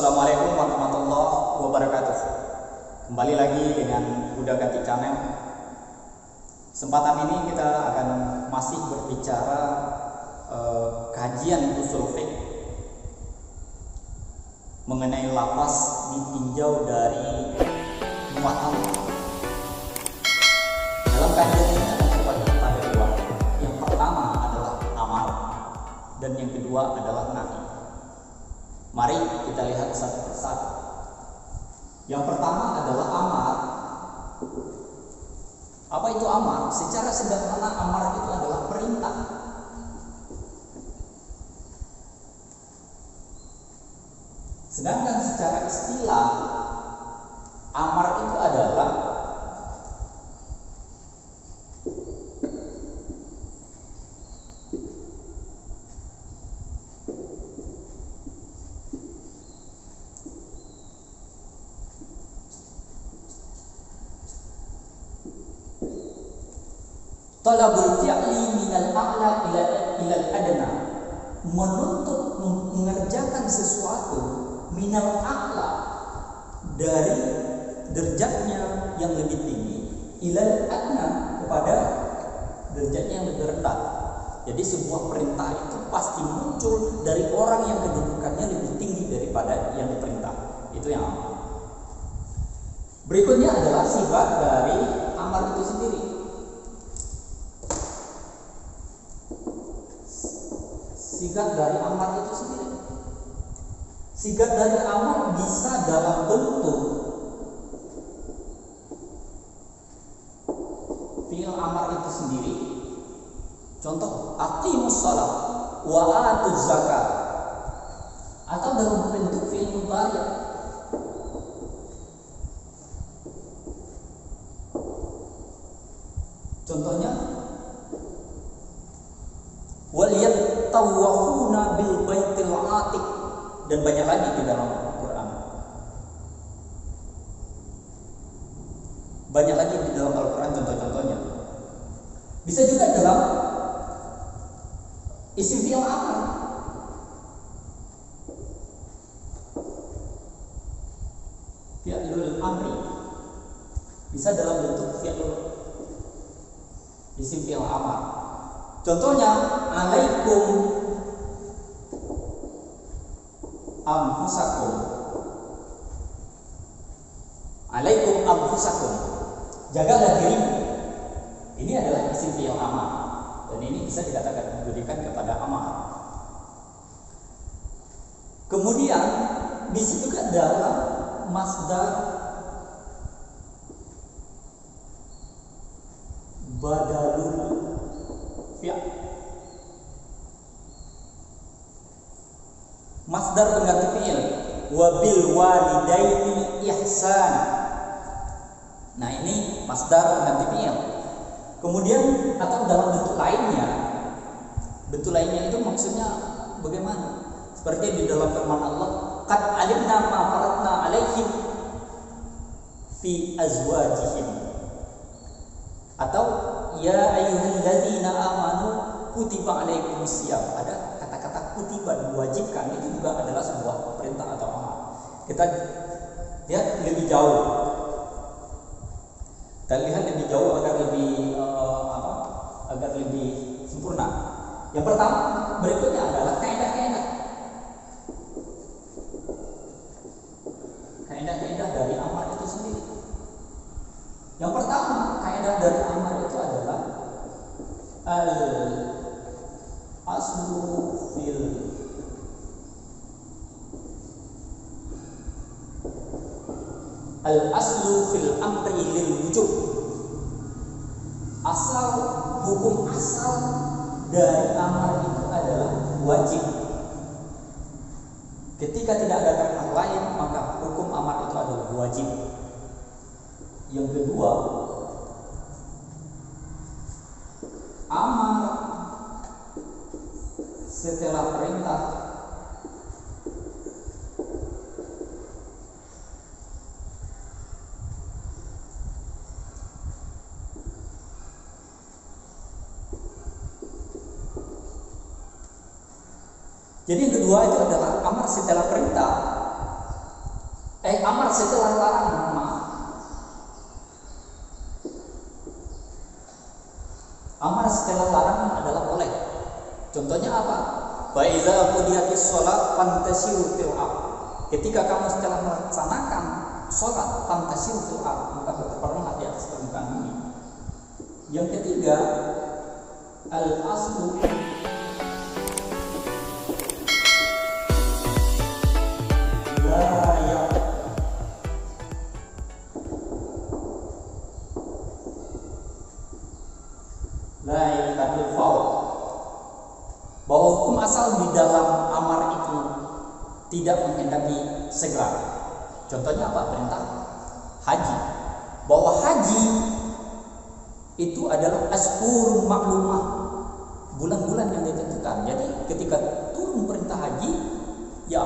Assalamualaikum warahmatullahi wabarakatuh. Kembali lagi dengan Buddha Gati Channel. Kesempatan ini kita akan masih berbicara kajian usul fiqh mengenai lafaz ditinjau dari mu'tallah. Dalam kajian ini ada dua. Yang pertama adalah amar dan yang kedua adalah nahi. Mari kita lihat satu persatu. Yang pertama adalah amar. Apa itu amar? Secara sederhana amar itu adalah perintah. Sedangkan secara istilah amar itu adalah talabul fi'li minal a'la ilal adna, menuntut mengerjakan sesuatu minal a'la, dari derajatnya yang lebih tinggi, ilal adna, kepada derajatnya yang lebih rendah. Jadi sebuah perintah itu pasti muncul dari orang yang kedudukannya lebih tinggi daripada yang diperintah. Itu yang amar. Berikutnya adalah sifat dari amar itu sendiri. Sigat dari amar itu sendiri. Sigat dari amar bisa dalam bentuk fi'il amar itu sendiri. Contoh, aqimus shalah wa atuz zakat, atau dalam bentuk fi'il mudhari'. Contohnya, wal yattawafuna bil baitil atiq, dan banyak lagi di dalam Al-Quran. Banyak lagi di dalam Al-Quran contoh-contohnya. Bisa juga dalam isim fi'il amar. Fi'lul amri bisa dalam bentuk fi'lul isim fi'il amar. Contohnya, alaikum anfusakum. Alaikum anfusakum, jagalah dirimu. Ini adalah isim fi'il amar, dan ini bisa dikatakan diberikan kepada amar. Kemudian bisa juga dalam masdar badalul fi'il, masdar pengganti fi'il, wabil walidaini ihsan. Nah, ini masdar pengganti fi'il. Kemudian atau dalam bentuk lainnya. Bentuk lainnya itu maksudnya bagaimana? Seperti di dalam firman Allah, qad alimna ma faratna alaihim fi azwajihim. Atau ya ayyuhalladzina amanu kutiba alaikumusiyam. Ada kata-kata kutiba, diwajibkan, itu juga adalah sebuah perintah atau amar. Kita lihat lebih jauh. Kita lihat lebih jauh agar lebih agar lebih sempurna. Yang pertama, berikutnya adalah kaidah-kaidah. Kaidah-kaidah dari amar itu sendiri. Yang pertama, kaidah dari amar itu adalah al-aslu fil amri lil wujub. Hukum asal dari amar itu adalah wajib. Ketika tidak ada kaidah lain, maka hukum amar itu adalah wajib. Yang kedua, amar setelah perintah Jadi yang kedua itu adalah amar setelah perintah. Amar setelah larangan, maaf. Amar setelah larangan adalah boleh. Contohnya apa? Fa iza qudiyatis shalah fantasiru fil ardh. Ketika kamu setelah melaksanakan sholat, fantasiru fil ardh, maka berperanlah di atas permukaan bumi. Yang ketiga, al aslu la yaqtabil faul. Bahwa hukum asal di dalam amar itu tidak menghendaki segera. Contohnya apa? Perintah haji. Bahwa haji itu adalah ashhurun maklumah, bulan-bulan yang ditentukan. Jadi ketika turun perintah haji, ya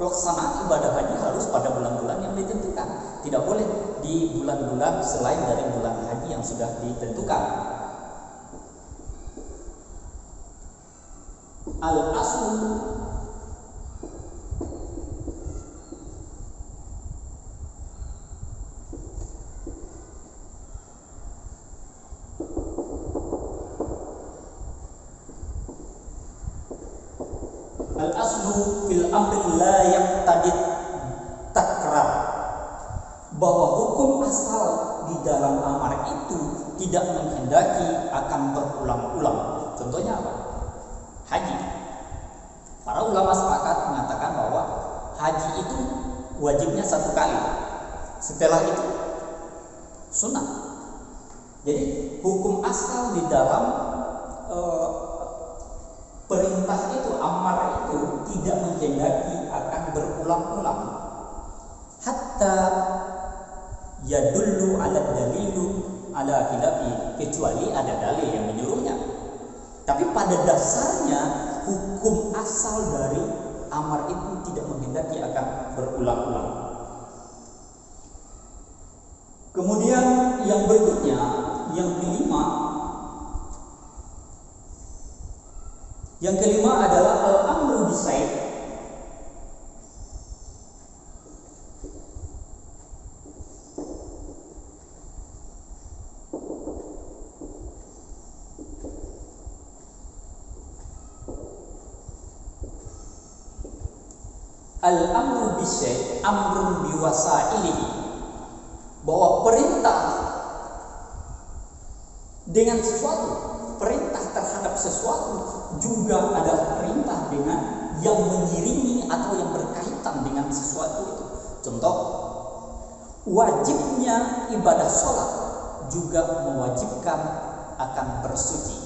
pelaksanaan ibadah haji harus pada bulan-bulan yang ditentukan. Tidak boleh di bulan-bulan selain dari bulan haji yang sudah ditentukan. Al-aslu fil amri la yaqtadi takrar. Bahwa hukum asal di dalam amar itu tidak menghendaki akan berulang-ulang. Contohnya apa? Haji. Para ulama sepakat mengatakan bahwa haji itu wajibnya 1 kali. Setelah itu sunnah. Jadi hukum asal di dalam perintah itu, amar itu tidak menghendaki akan berulang-ulang. Hatta yadullu ala dalilu ala khilafi, kecuali ada dalil yang menyuruhnya. Tapi pada dasarnya hukum asal dari amar itu tidak menghendaki akan berulang-ulang. Kemudian yang berikutnya, yang kelima adalah al-amru bisaid. Al-amru bisyai' amrun biwasailihi. Bahwa perintah dengan sesuatu, perintah terhadap sesuatu juga adalah perintah dengan yang mengiringi atau yang berkaitan dengan sesuatu itu. Contoh, wajibnya ibadah sholat juga mewajibkan akan bersuci.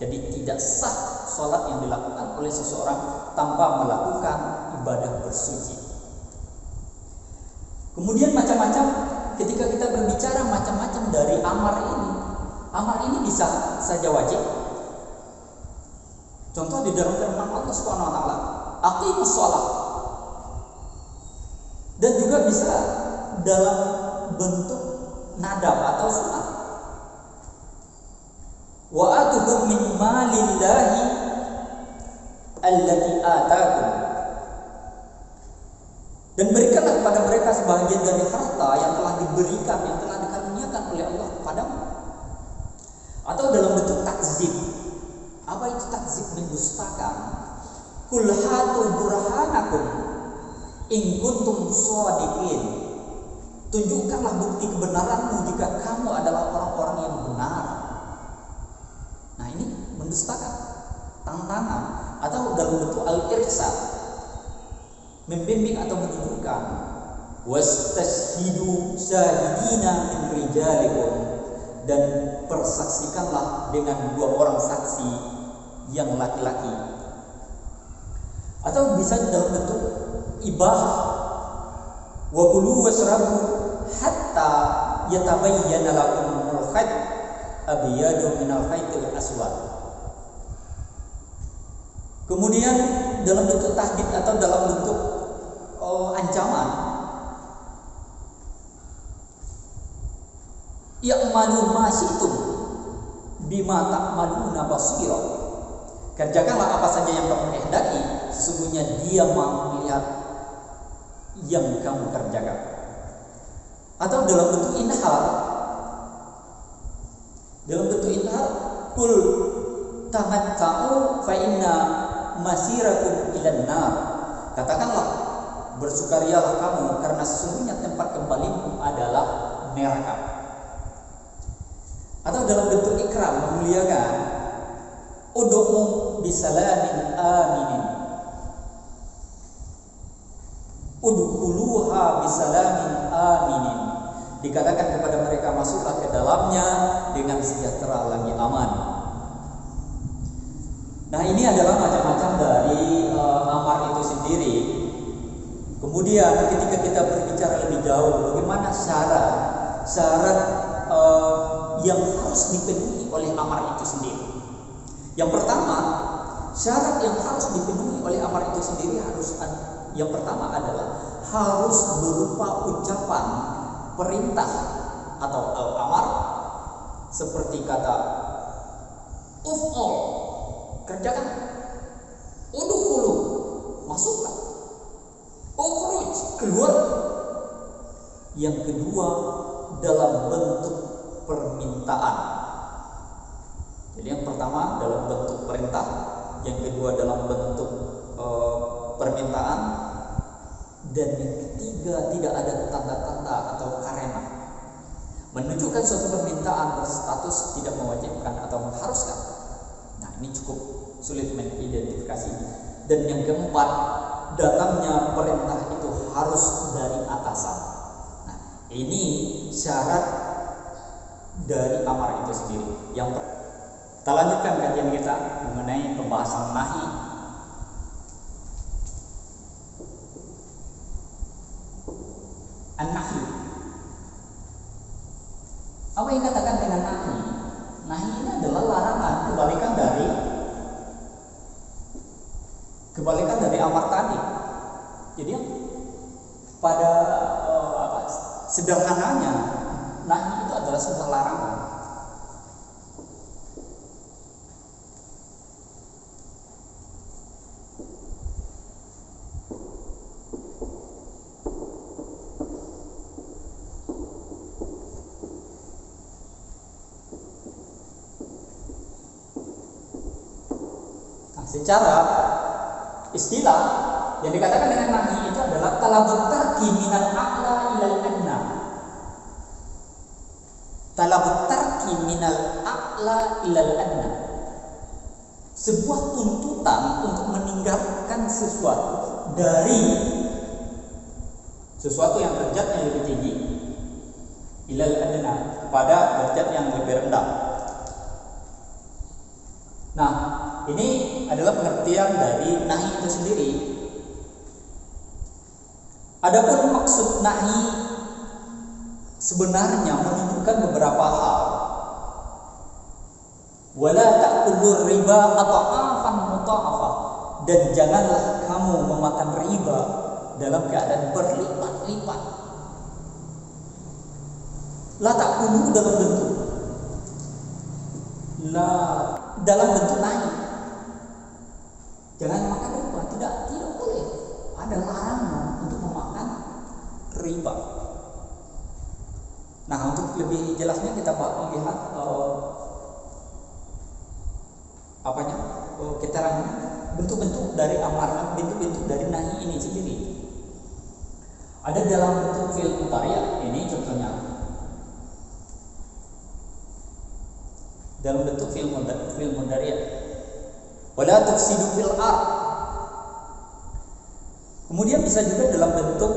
Jadi tidak sah sholat yang dilakukan oleh seseorang tanpa melakukan ibadah bersuci. Kemudian macam-macam, ketika kita berbicara macam-macam dari amar ini bisa saja wajib. Contoh di dalam firman Allah Subhanahu wa taala, aqimus shalah. Dan juga bisa dalam bentuk nadab atau sunnah. Wa atuhum min malillahi allati atakum. Dan berikanlah kepada mereka sebahagian dari harta yang telah diberikan, yang telah dikaruniakan oleh Allah kepadamu. Atau dalam bentuk takzib. Apa itu takzib? Mendustakan. Qul hatu burhanakum in kuntum shadiqin. Tunjukkanlah bukti kebenaranmu jika kamu adalah orang-orang yang benar. Nah, ini mendustakan, tantangan, atau dalam bentuk al-irsal, membimbing atau menunjukkan. Wastashhidu syahidina min rijalikum, dan persaksikanlah dengan 2 orang saksi yang laki-laki. Atau bisa dalam bentuk ibahah. Wa kulu washrabu hatta yatabayyana lakum al-khayt abyadu minal khaytil aswad. Kemudian dalam bentuk tahdid atau dalam bentuk ancaman, ya'malu ma syi'tum bima ta'maluna basira. Kerjakanlah apa saja yang kamu kehendaki, sesungguhnya Dia Maha melihat yang kamu kerjakan. Atau dalam bentuk inhar, kul tamatta'u fa inna masirakum ilan nar. Katakanlah, bersukarialah kamu karena sesungguhnya tempat kembalimu adalah neraka. Atau dalam bentuk ikram, memuliakan, ud'u bisalamin aminin, udkhuluha bisalamin aminin. Dikatakan kepada mereka, masuklah ke dalamnya dengan sejahtera lagi aman. Nah, ini adalah macam-macam dari amar itu sendiri. Kemudian ketika kita berbicara lebih jauh, bagaimana syarat yang harus dipenuhi oleh amar itu sendiri. Yang pertama, syarat yang harus dipenuhi oleh amar itu sendiri yang pertama adalah harus berupa ucapan perintah atau al-amar, seperti kata uf'al, kerjakan, udkhulu, masuklah, ukhruj, keluar. Yang kedua, dalam bentuk permintaan. Jadi yang pertama dalam bentuk perintah, yang kedua dalam bentuk permintaan, dan yang ketiga tidak ada tanda-tanda atau karena menunjukkan suatu permintaan berstatus tidak mewajibkan atau mengharuskan. Nah, ini cukup sulit mengidentifikasi. Dan yang keempat, datangnya perintah itu harus dari atasan. Nah, ini syarat dari amar itu sendiri. Kita lanjutkan kajian kita mengenai pembahasan nahi. An-nahi. Apa yang dikatakan dengan nahi? Nahi ini adalah larangan, kebalikan dari amar tadi. Jadi pada sederhananya, nahi itu adalah sebuah larangan. Secara istilah yang dikatakan dengan nahi itu adalah talabut tarki minal a'la ilal adna. Talabut tarki minal a'la ilal adna. Sebuah tuntutan untuk meninggalkan sesuatu dari sesuatu yang derajatnya lebih tinggi ilal adna, pada derajat yang lebih rendah. Nah, ini adalah pengertian dari nahi itu sendiri. Adapun maksud nahi sebenarnya menunjukkan beberapa hal. Wala ta'kulur riba adha'afan mudha'afah, dan janganlah kamu memakan riba dalam keadaan berlipat-lipat. La ta'kulu dalam bentuk nahi. Jangan makan riba, tidak boleh. Ada larangan untuk memakan riba. Nah, untuk lebih jelasnya kita lihat keterangan bentuk-bentuk dari amar, bentuk-bentuk dari nahi ini sendiri. Ada dalam bentuk fi'il mudhari', ini contohnya. Dalam bentuk fi'il mudhari', wala tufsidu fil ard. Kemudian bisa juga dalam bentuk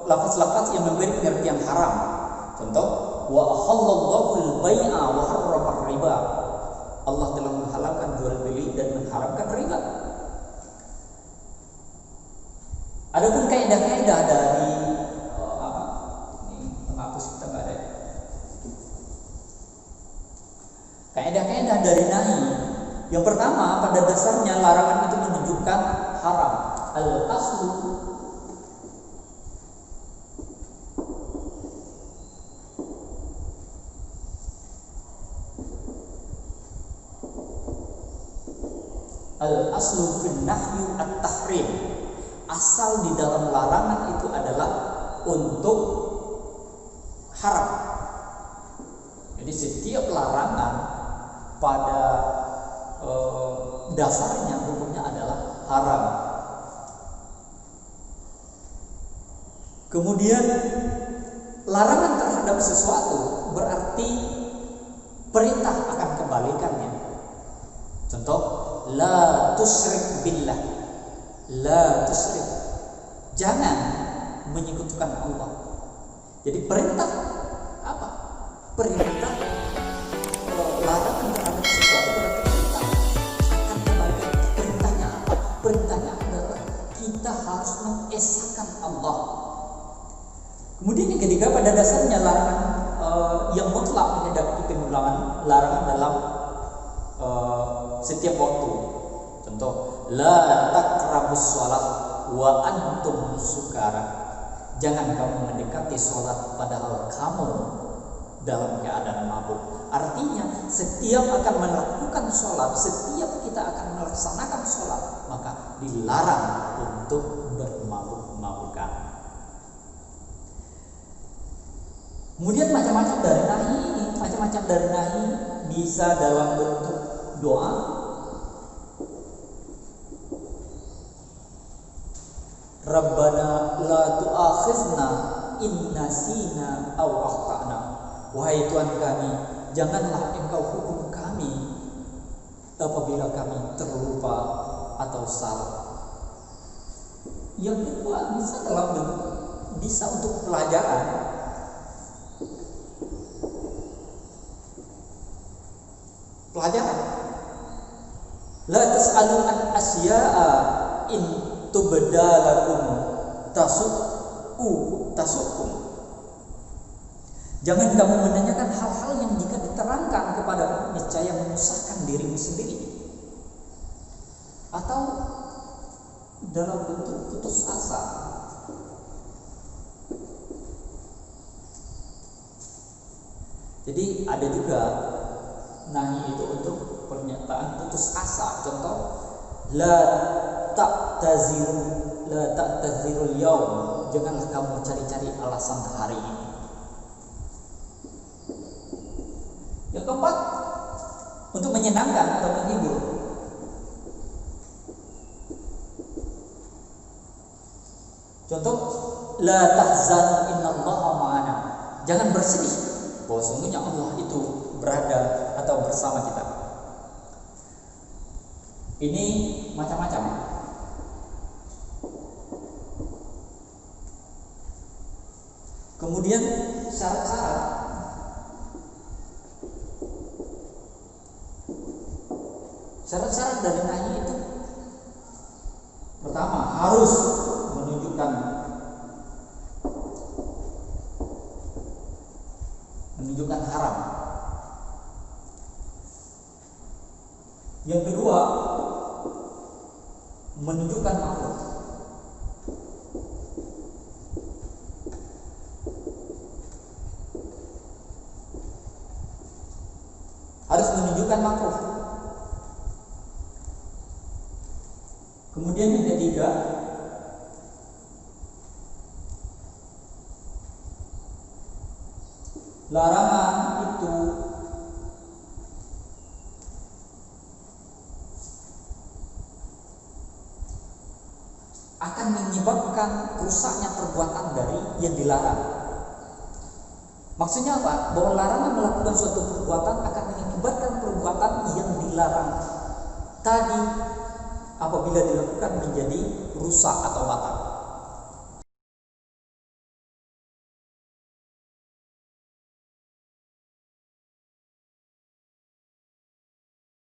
lafaz-lafaz yang memberi pengertian haram. Contoh, wa ahallallahu al-bai'a wa harrama riba. Allah telah menghalalkan jual beli dan mengharamkan riba. Adapun kaidah-kaidah dari ini penghapus kita enggak ada. Kaidah-kaidah dari nahi. Yang pertama, pada dasarnya larangan itu menunjukkan haram. Al-aslu fil nahyi at-tahrim. asal di dalam larangan itu adalah untuk haram. Jadi setiap larangan pada dasarnya hukumnya adalah haram. Kemudian larangan terhadap sesuatu berarti perintah akan kebalikannya. Contoh, la tusyrik billah. La tusyrik. Jangan menyekutukan Allah. Jadi perintah apa? Perintah larangan terhadap sesuatu berarti perintah akan kebalikan. Perintahnya apa? Perintahnya adalah kita harus mengesahkan Allah. Kemudian yang ketiga, pada dasarnya larangan yang mutlak menghadapi penulangan larangan dalam setiap waktu. Contoh, la taqrabus shalah wa antum sukara. Jangan kamu mendekati sholat padahal kamu dalam keadaan mabuk. Artinya setiap akan melakukan sholat, setiap kita akan melaksanakan sholat, maka dilarang untuk bermabuk-mabukan. Kemudian macam-macam dari nahi bisa dalam bentuk doa, Rabbana la tu'akhizna in nasina aw akhtana. Wahai Tuhan kami, janganlah Engkau hukum kami apabila kami terlupa atau salah. Yang kedua, bisa untuk pelajaran. La tas'alu an asya'a in tubdalakum tasukum. Jangan kamu menanyakan hal-hal yang jika diterangkan kepada niscaya menyusahkan dirimu sendiri, atau dalam bentuk putus asa. Jadi ada juga nahi itu untuk pernyataan putus asa. Contoh, la ta'tazirul yaum. Janganlah kamu cari-cari alasan hari ini. Yang keempat, untuk menyenangkan atau menghibur. Contoh, la tahzan innallaha ma'ana. Jangan bersedih bahwa sungguhnya Allah itu berada atau bersama kita. Ini macam-macam. Kemudian syarat-syarat dari nahi itu, pertama harus menunjukkan haram. Yang kedua, menunjukkan makruh. Harus menunjukkan makruh. Kemudian yang ketiga, larangan itu akan menyebabkan rusaknya perbuatan dari yang dilarang. Maksudnya apa? Bahwa larangan melakukan suatu perbuatan akan mengakibatkan perbuatan yang dilarang tadi apabila dilakukan menjadi rusak atau batal.